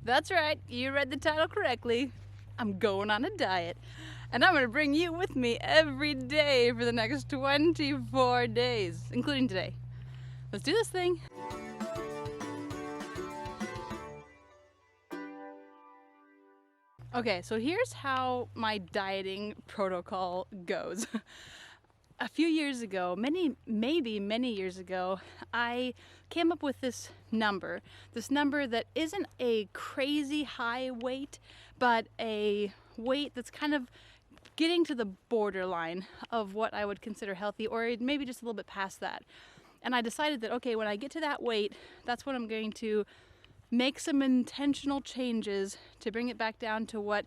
That's right, you read the title correctly. I'm going on a diet, and I'm going to bring you with me every day for the next 24 days, including today. Let's do this thing. Okay, so here's how my dieting protocol goes. A few years ago, maybe many years ago, I came up with this number that isn't a crazy high weight, but a weight that's kind of getting to the borderline of what I would consider healthy, or maybe just a little bit past that. And I decided that, okay, when I get to that weight, that's when I'm going to make some intentional changes to bring it back down to what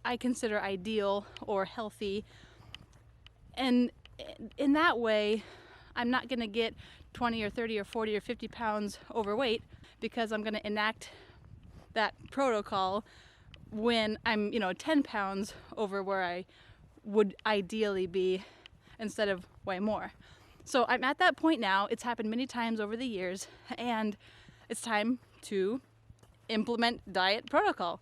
I consider ideal or healthy. And in that way, I'm not going to get 20 or 30 or 40 or 50 pounds overweight, because I'm going to enact that protocol when I'm, 10 pounds over where I would ideally be instead of way more. So I'm at that point now. It's happened many times over the years, and it's time to implement diet protocol.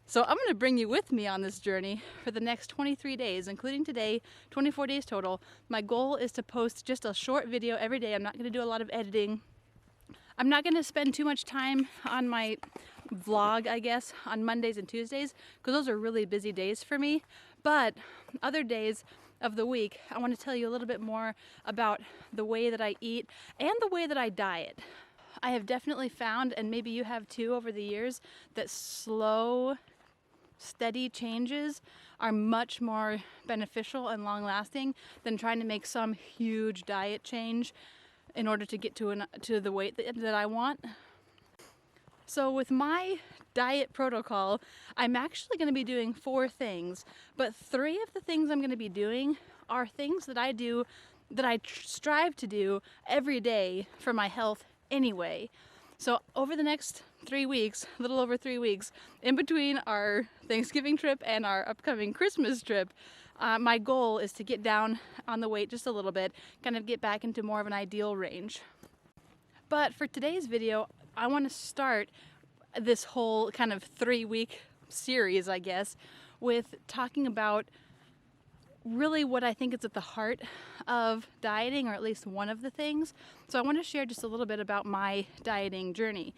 So I'm going to bring you with me on this journey for the next 23 days, including today, 24 days total. My goal is to post just a short video every day. I'm not going to do a lot of editing. I'm not going to spend too much time on my vlog, I guess, on Mondays and Tuesdays, because those are really busy days for me. But other days of the week, I want to tell you a little bit more about the way that I eat and the way that I diet. I have definitely found, and maybe you have too over the years, that slow, steady changes are much more beneficial and long-lasting than trying to make some huge diet change in order to get to the weight that I want. So with my diet protocol, I'm actually going to be doing 4 things, but 3 of the things I'm going to be doing are things that I do, that I strive to do every day for my health anyway. So over the next 3 weeks, a little over 3 weeks, in between our Thanksgiving trip and our upcoming Christmas trip, my goal is to get down on the weight just a little bit, kind of get back into more of an ideal range. But for today's video, I want to start this whole kind of 3-week series, I guess, with talking about really what I think is at the heart of dieting, or at least one of the things. So I want to share just a little bit about my dieting journey.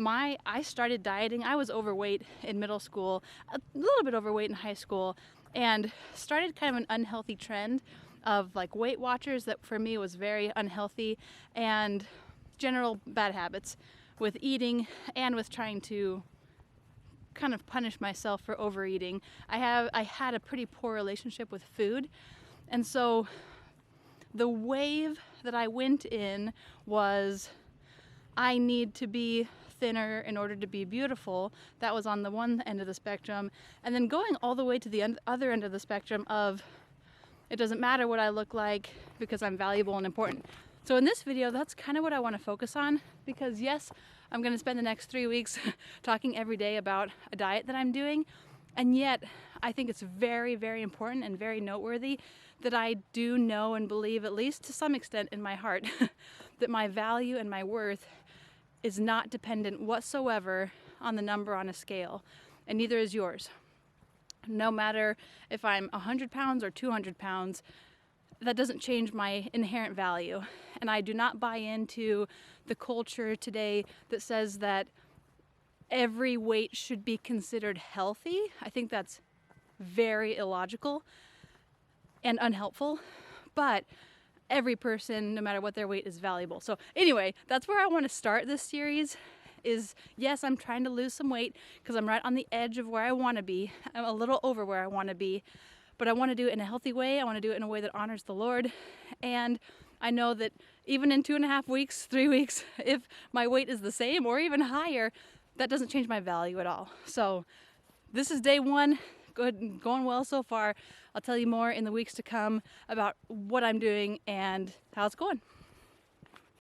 I started dieting, I was overweight in middle school, a little bit overweight in high school, and started kind of an unhealthy trend of like Weight Watchers that for me was very unhealthy, and general bad habits with eating and with trying to kind of punish myself for overeating. I had a pretty poor relationship with food, and so the wave that I went in was, I need to be thinner in order to be beautiful. That was on the one end of the spectrum, and then going all the way to the other end of the spectrum of, it doesn't matter what I look like because I'm valuable and important. So in this video, that's kind of what I want to focus on, because yes, I'm going to spend the next 3 weeks talking every day about a diet that I'm doing, and yet I think it's very, very important and very noteworthy that I do know and believe, at least to some extent in my heart, that my value and my worth is not dependent whatsoever on the number on a scale, and neither is yours. No matter if I'm 100 pounds or 200 pounds, that doesn't change my inherent value. And I do not buy into the culture today that says that every weight should be considered healthy. I think that's very illogical and unhelpful, but every person, no matter what their weight, is valuable. So anyway, that's where I want to start this series. Is yes, I'm trying to lose some weight because I'm right on the edge of where I want to be. I'm a little over where I want to be, but I want to do it in a healthy way. I want to do it in a way that honors the Lord. And I know that even in 2.5 weeks, 3 weeks, if my weight is the same or even higher, that doesn't change my value at all. So this is day 1. Good, going well so far. I'll tell you more in the weeks to come about what I'm doing and how it's going.